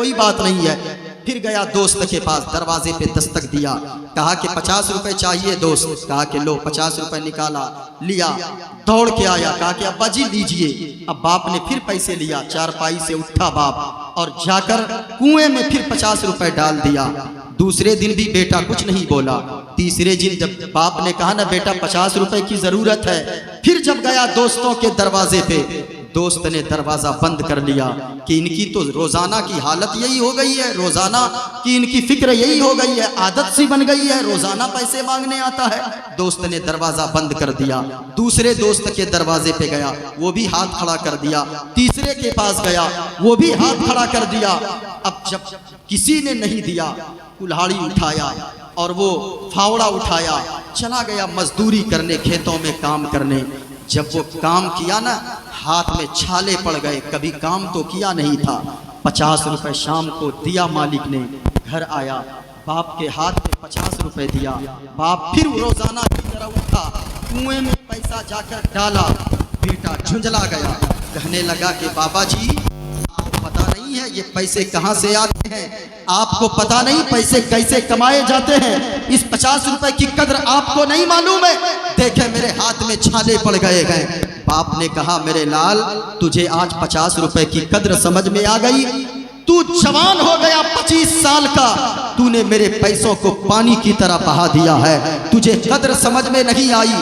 کوئی بات نہیں ہے۔ پھر گیا دوست کے پاس، دروازے پہ دستک دیا، کہا کہ 50 روپے چاہیے دوست، کہا کہ لو 50 روپے نکالا، لیا، دوڑ کے آیا، کہا کہ ابا جی لیجئے۔ اب باپ نے پھر پیسے لیا، چارپائی سے اٹھا باپ اور جا کر کنویں میں پھر 50 روپے ڈال دیا۔ دوسرے دن بھی بیٹا کچھ نہیں بولا۔ تیسرے دن جب باپ نے کہا نا بیٹا 50 روپے کی ضرورت ہے، پھر جب گیا دوستوں کے دروازے پہ، دوست نے دروازہ بند کر لیا کہ ان کی تو روزانہ کی حالت یہی ہو گئی ہے، روزانہ کی ان کی فکر یہی ہو گئی ہے، عادت سی بن گئی ہے، روزانہ پیسے مانگنے آتا ہے۔ دوست نے دروازہ بند کر دیا۔ دوسرے دوست کے دروازے پہ گیا، وہ بھی ہاتھ کھڑا کر دیا۔ تیسرے کے پاس گیا، وہ بھی ہاتھ کھڑا کر دیا۔ اب جب کسی نے نہیں دیا، کلہاڑی اٹھایا اور وہ پھاوڑا اٹھایا، چلا گیا مزدوری کرنے، کھیتوں میں کام کرنے۔ جب وہ کام کیا نا، ہاتھ میں چھالے پڑ گئے، کبھی کام تو کیا نہیں تھا۔ 50 روپے شام کو دیا مالک نے، گھر آیا، باپ کے ہاتھ میں 50 روپے دیا۔ باپ پھر روزانہ کی طرح اٹھا، کنویں میں پیسہ جا کر ڈالا۔ بیٹا جھنجلا گیا، کہنے لگا کہ بابا جی آپ کو پتہ نہیں ہے یہ پیسے کہاں سے آتے ہیں، آپ کو پتہ نہیں پیسے کیسے کمائے جاتے ہیں، اس 50 روپے کی قدر آپ کو نہیں معلوم ہے، دیکھیں میرے ہاتھ میں چھالے پڑ گئے ہیں۔ باپ نے کہا میرے لال تجھے آج 50 روپے کی قدر سمجھ میں آ گئی، تو جوان ہو گیا 25 سال کا، تو نے میرے پیسوں کو پانی کی طرح بہا دیا ہے، تجھے قدر سمجھ میں نہیں آئی۔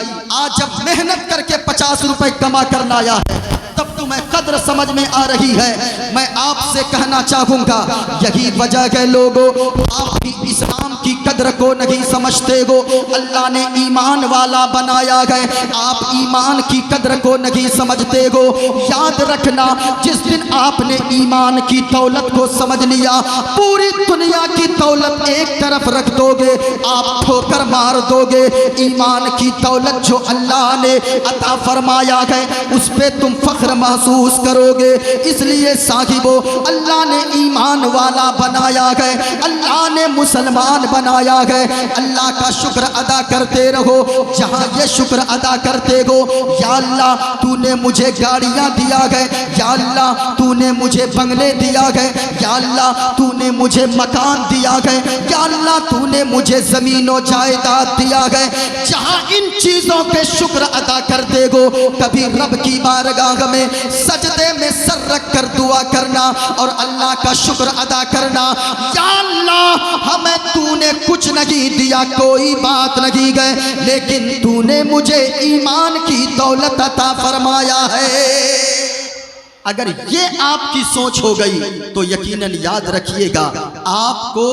آج جب محنت کر کے 50 روپے کما کر لایا ہے تب تمہیں قدر سمجھ میں آ رہی ہے۔ میں آپ سے کہنا چاہوں گا یہی وجہ ہے لوگوں آپ بھی اسلام کی قدر کو نہیں سمجھتے ہو۔ اللہ نے ایمان والا بنایا ہے، آپ ایمان کی قدر کو نہیں سمجھتے ہو۔ یاد رکھنا جس دن آپ نے ایمان کی دولت کو سمجھ لیا، پوری دنیا کی دولت ایک طرف رکھ دو گے، آپ ٹھوکر مار دو گے۔ ایمان کی دولت جو اللہ نے عطا فرمایا ہے اس پہ تم فخر محسوس کرو گے۔ اس لیے صاحبو اللہ نے ایمان والا بنایا ہے، اللہ نے مسلمان بنایا ہے۔ اللہ کا شکر ادا کرتے رہو، جہاں یہ شکر ادا کرتے ہو، یا اللہ تو نے مجھے گاڑیاں دیا ہے، یا اللہ تو نے مجھے بنگلے دیا ہے، یا اللہ تو نے مجھے مکان دیا ہے، یا اللہ تو نے مجھے زمین و جائیداد دیا ہے، جہاں ان چیزوں کے شکر ادا کرتے ہو، کبھی رب کی بارگاہ میں سجدے میں سر رکھ کر دعا کرنا اور اللہ کا شکر ادا کرنا، یا اللہ ہمیں تو نے کچھ نہیں دیا، کوئی بات نہیں گئے، لیکن تو نے مجھے ایمان کی دولت عطا فرمایا ہے۔ اگر یہ آپ کی سوچ ہو گئی تو یقیناً یاد رکھیے گا آپ کو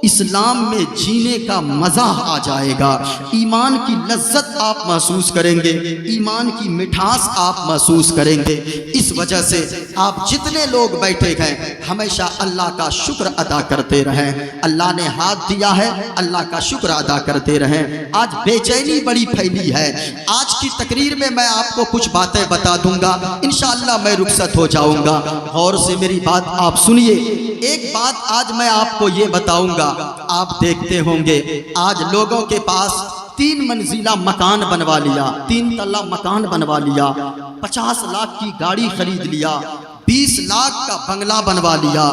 اسلام میں جینے کا مزہ آ جائے گا، ایمان کی لذت آپ محسوس کریں گے، ایمان کی مٹھاس آپ محسوس کریں گے۔ اس وجہ سے آپ جتنے لوگ بیٹھے ہیں ہمیشہ اللہ کا شکر ادا کرتے رہیں۔ اللہ نے ہاتھ دیا ہے، اللہ کا شکر ادا کرتے رہیں۔ آج بے چینی بڑی پھیلی ہے، آج کی تقریر میں میں آپ کو کچھ باتیں بتا دوں گا، انشاءاللہ میں رخصت ہو جاؤں گا، غور سے میری بات آپ سنیے۔ ایک بات آج میں آپ کو یہ بتاؤں گا، آپ دیکھتے ہوں گے آج لوگوں کے پاس 3 منزلہ مکان بنوا لیا، 3 تلہ مکان بنوا لیا، 50 لاکھ کی گاڑی خرید لیا، 20 لاکھ کا بنگلہ بنوا لیا،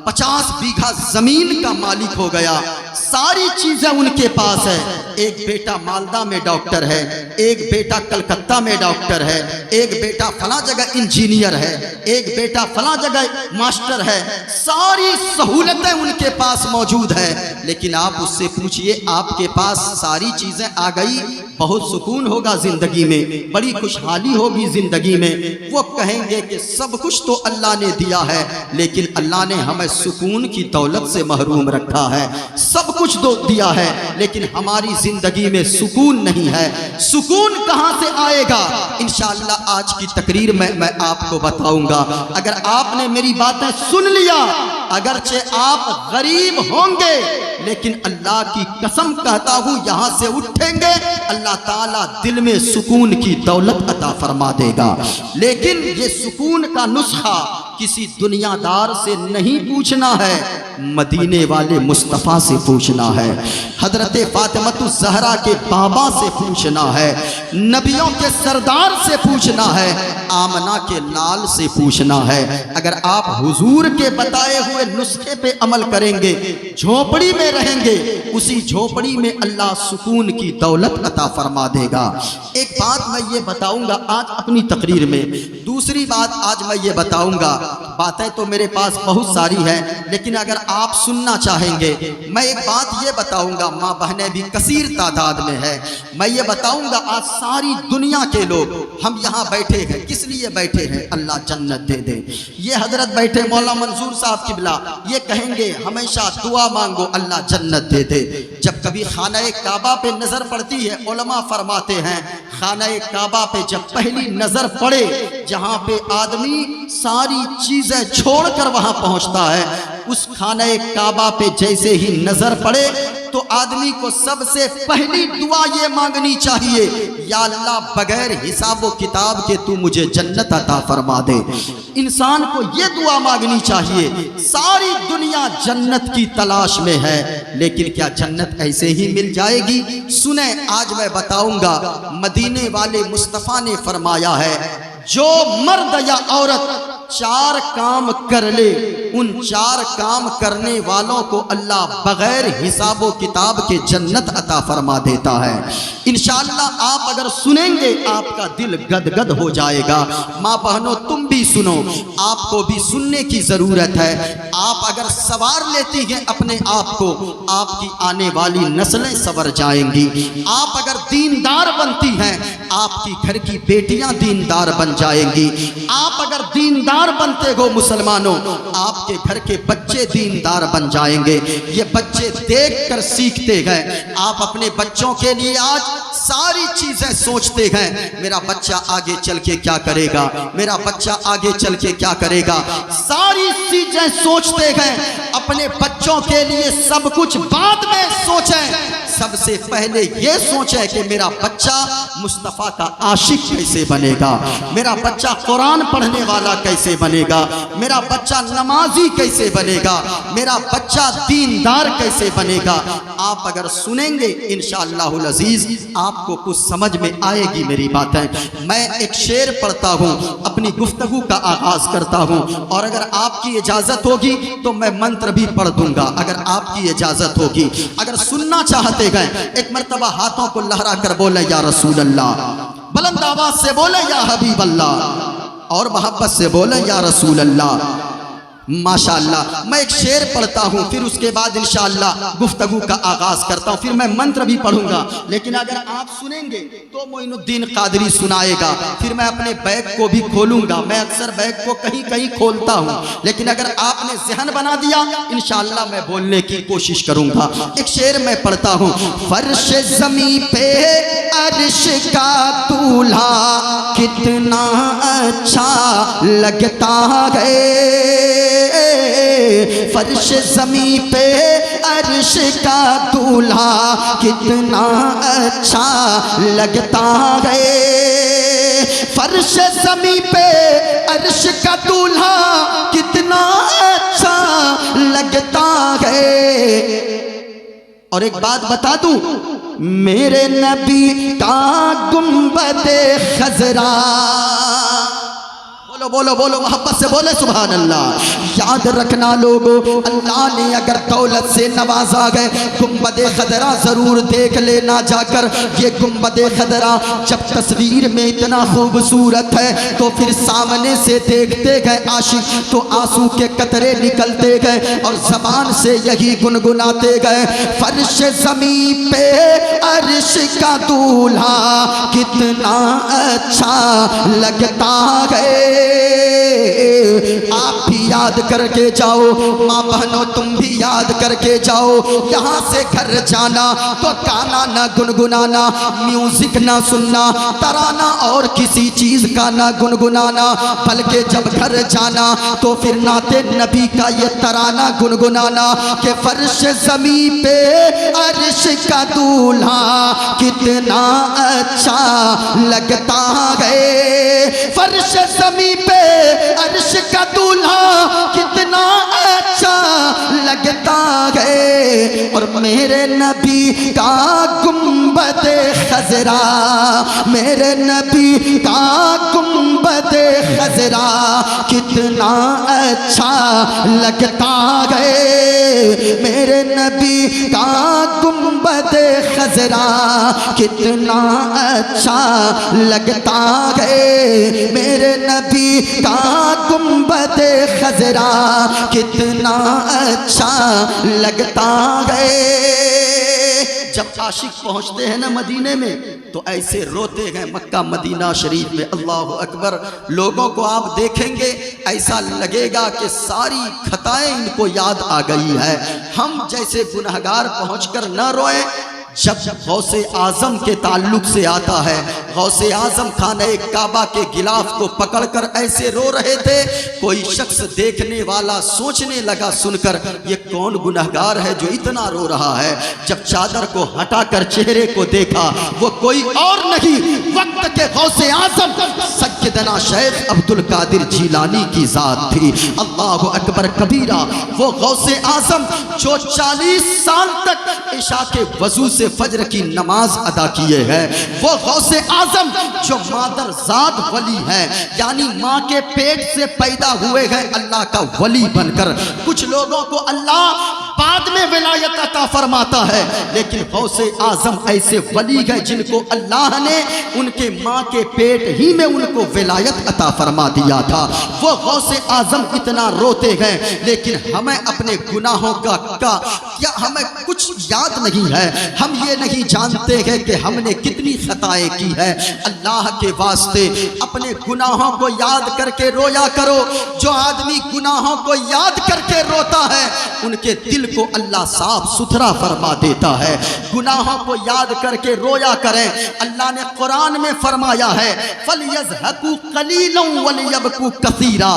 50 بیگھہ زمین کا مالک ہو گیا، ساری چیزیں ان کے پاس ہے۔ ایک بیٹا مالدہ میں ڈاکٹر ہے، ایک بیٹا کلکتہ میں ڈاکٹر ہے، ایک بیٹا فلاں جگہ انجینئر ہے، ایک بیٹا فلاں جگہ ماسٹر ہے، ساری سہولتیں ان کے پاس موجود ہے۔ لیکن آپ اس سے پوچھئے آپ کے پاس ساری چیزیں آ گئی، بہت سکون ہوگا زندگی میں، بڑی خوشحالی ہوگی زندگی میں، وہ کہیں گے کہ سب کچھ تو اللہ نے دیا ہے لیکن اللہ نے ہمیں سکون کی دولت سے محروم رکھا ہے۔ سب کچھ تو دیا ہے لیکن ہماری زندگی میں سکون نہیں ہے۔ سکون کہاں سے آئے گا؟ انشاءاللہ آج کی تقریر میں آپ کو بتاؤں گا۔ اگر آپ نے میری باتیں سن لیا، اگرچہ آپ غریب ہوں گے لیکن اللہ کی قسم کہتا ہوں یہاں سے اٹھیں گے اللہ تعالیٰ دل میں سکون کی دولت عطا فرما دے گا۔ لیکن یہ سکون کا نسخہ کسی دنیا دار سے نہیں پوچھنا ہے، مدینے والے مصطفیٰ سے پوچھنا ہے، حضرت فاطمۃ الزہرا کے بابا سے پوچھنا ہے، نبیوں کے سردار سے پوچھنا ہے، آمنہ کے لال سے پوچھنا ہے۔ اگر آپ حضور کے بتائے ہوئے نسخے پہ عمل کریں گے، جھوپڑی میں رہیں گے، اسی جھوپڑی میں اللہ سکون کی دولت عطا فرما دے گا۔ ایک بات میں یہ بتاؤں گا آج اپنی تقریر میں، دوسری بات آج میں یہ بتاؤں گا، باتیں تو میرے پاس بہت ساری ہیں لیکن اگر آپ سننا چاہیں گے میں ایک بات یہ بتاؤں گا، ماں بہنیں بھی کثیر تعداد میں ہے، میں یہ بتاؤں گا آج ساری دنیا کے لوگ ہم یہاں بیٹھے ہیں، کس لیے بیٹھے ہیں؟ اللہ جنت دے دے۔ یہ حضرت بیٹھے مولا منظور صاحب قبلہ یہ کہیں گے ہمیشہ دعا مانگو اللہ جنت دے دے۔ جب کبھی خانہ کعبہ پہ نظر پڑتی ہے، علماء فرماتے ہیں خانہ کعبہ پہ جب پہلی نظر پڑے، جہاں پہ آدمی ساری چیزیں چھوڑ کر وہاں پہنچتا ہے، اس خانہ کعبہ پہ جیسے ہی نظر پڑے تو آدمی کو سب سے پہلی دعا یہ مانگنی چاہیے، یا اللہ بغیر حساب و کتاب کے تو مجھے جنت عطا فرما دے۔ انسان کو یہ دعا مانگنی چاہیے۔ ساری دنیا جنت کی تلاش میں ہے لیکن کیا جنت ایسے ہی مل جائے گی؟ سنیں آج میں بتاؤں گا، مدینے والے مصطفیٰ نے فرمایا ہے جو مرد یا عورت 4 کام کر لے، ان 4 کام کرنے والوں کو اللہ بغیر حساب و کتاب کے جنت عطا فرما دیتا ہے۔ انشاءاللہ آپ اگر سنیں گے آپ کا دل گدگد ہو جائے گا۔ ماں بہنوں تم بھی سنو، آپ کو بھی سننے کی ضرورت ہے۔ آپ اگر سوار لیتی ہیں اپنے آپ کو، آپ کی آنے والی نسلیں سنور جائیں گی۔ آپ اگر دیندار بنتی ہیں، آپ کی گھر کی بیٹیاں دیندار بن جائیں گی۔ آپ اگر دیندار بنتے ہو مسلمانوں، آپ کے گھر کے بچے دیندار بن جائیں گے۔ یہ بچے دیکھ کر سیکھتے ہیں۔ آپ اپنے بچوں کے لیے آج ساری چیزیں سوچتے ہیں، میرا بچہ آگے چل کے کیا کرے گا، میرا بچہ آگے چل کے کیا کرے گا، ساری چیزیں سوچتے ہیں۔ اپنے بچوں کے لیے سب کچھ بعد میں سوچیں، سب سے پہلے یہ سوچیں کہ میرا بچہ مصطفیٰ کا عاشق کیسے بنے گا، میرا بچہ قرآن پڑھنے والا کیسے بنے گا، میرا بچہ نمازی کیسے بنے گا، میرا بچہ دیندار کیسے بنے گا۔ آپ اگر سنیں گے انشاءاللہ العزیز آپ کو کچھ سمجھ میں آئے گی میری باتیں۔ میں ایک شعر پڑھتا ہوں، اپنی گفتگو کا آغاز کرتا ہوں، اور اگر آپ کی اجازت ہوگی تو میں منتر بھی پڑھ دوں گا اگر آپ کی اجازت ہوگی۔ اگر سننا چاہتے ہیں ایک مرتبہ ہاتھوں کو لہرا کر بولے یا رسول اللہ، بلند آواز سے بولے یا حبیب اللہ، اور محبت سے بولے یا رسول اللہ۔ ماشاءاللہ میں ایک شعر پڑھتا ہوں، پھر اس کے بعد انشاءاللہ گفتگو کا آغاز کرتا ہوں، پھر میں منتر بھی پڑھوں گا، لیکن اگر آپ سنیں گے تو معین الدین قادری سنائے گا، پھر میں اپنے بیگ کو بھی کھولوں گا۔ میں اکثر بیگ کو کہیں کہیں کھولتا ہوں، لیکن اگر آپ نے ذہن بنا دیا انشاءاللہ میں بولنے کی کوشش کروں گا۔ ایک شعر میں پڑھتا ہوں، فرش زمین پہ عرش کا دولہا کتنا اچھا لگتا ہے، فرش زمین پہ عرش کا دولہا کتنا اچھا لگتا ہے، فرش زمین پہ عرش کا دولہا کتنا اچھا لگتا ہے۔ اور ایک بات بتا دوں، میرے نبی کا گنبد خضرا، بولو بولو بولو محبت سے بولے سبحان اللہ۔ یاد رکھنا لوگو، اللہ نے اگر دولت سے نوازا گئے، گنبد خضرا ضرور دیکھ لینا جا کر۔ یہ گنبد خضرا جب تصویر میں اتنا خوبصورت ہے تو پھر سامنے سے دیکھتے گئے عاشق تو آنسو کے قطرے نکلتے گئے اور زبان سے یہی گنگناتے گئے، فرش زمین پہ عرش کا دولہا کتنا اچھا لگتا ہے۔ آپ بھی یاد کر کے جاؤ، ماں بہنوں تم بھی یاد کر کے جاؤ۔ یہاں سے گھر جانا تو گانا نہ گنگنانا، میوزک نہ سننا، ترانہ اور کسی چیز کا نہ گنگنانا، بلکہ جب گھر جانا تو پھر نعت نبی کا یہ ترانہ گنگنانا کہ فرش زمین پہ عرش کا دولہا کتنا اچھا لگتا ہے، فرش زمین پہ عرش کا دولہا کتنا اچھا لگتا ہے، اور میرے نبی کا گنبد خضرا، میرے نبی کا گنبد خضرا کتنا اچھا لگتا ہے، میرے نبی کا گنبد خضرا کتنا اچھا لگتا ہے، میرے نبی کا گنبد خضرا کتنا اچھا لگتا ہے۔ جب عاشق پہنچتے ہیں نا مدینے میں تو ایسے روتے ہیں مکہ مدینہ شریف میں، اللہ اکبر۔ لوگوں کو آپ دیکھیں گے ایسا لگے گا کہ ساری خطائیں ان کو یاد آ گئی ہے۔ ہم جیسے گنہگار پہنچ کر نہ روئیں، جب غوث اعظم کے تعلق سے آتا ہے، غوث اعظم خانہ کعبہ کے غلاف کو پکڑ کر ایسے رو رہے تھے، کوئی شخص دیکھنے والا سوچنے لگا سن کر یہ کون گنہگار ہے جو اتنا رو رہا ہے۔ جب چادر کو ہٹا کر چہرے کو دیکھا، وہ کوئی اور نہیں وقت کے غوث اعظم سیدنا شیخ عبد القادر جیلانی کی ذات تھی۔ اللہ اکبر کبیرہ۔ وہ غوث اعظم جو 40 سال تک عشاء کے وضو سے فجر کی نماز ادا کیے ہیں، وہ غوث اعظم جو مادر زاد ولی ہے، یعنی ماں کے پیٹ سے پیدا ہوئے ہیں اللہ کا ولی بن کر۔ کچھ لوگوں کو اللہ بعد میں ولایت عطا فرماتا ہے، لیکن غوث اعظم ایسے ولی ہیں جن کو اللہ نے ان کے ماں کے پیٹ ہی میں ان کو ولایت عطا فرما دیا تھا۔ وہ غوث اعظم اتنا روتے ہیں، لیکن ہمیں اپنے گناہوں کا یا ہمیں کچھ یاد نہیں ہے، ہم یہ نہیں جانتے ہیں کہ ہم نے کتنی خطائیں کی ہے۔ اللہ کے واسطے اپنے گناہوں کو یاد کر کے رویا کرو۔ جو آدمی گناہوں کو یاد کر کے روتا ہے ان کے دل کو اللہ صاف ستھرا فرما دیتا ہے۔ گناہوں کو یاد کر کے رویا کریں۔ اللہ نے قرآن میں فرمایا ہے فَلْيَضْحَكُوا قَلِيلًا وَلْيَبْكُوا كَثِيرًا،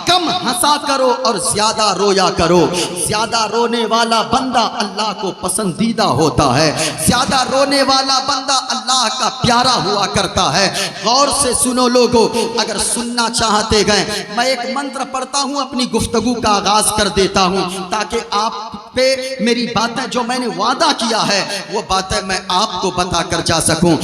کم ہنسا کرو اور زیادہ رویا کرو۔ زیادہ رونے والا بندہ اللہ کو پسندیدہ ہوتا ہے، زیادہ رونے والا بندہ اللہ کا پیارا ہوا کرتا ہے۔ غور سے سنو لوگو، اگر سننا چاہتے گئے میں ایک منتر پڑھتا ہوں، اپنی گفتگو کا آغاز کر دیتا ہوں تاکہ آپ پہ میری باتیں جو میں نے وعدہ کیا ہے وہ باتیں میں آپ کو بتا کر جا سکوں۔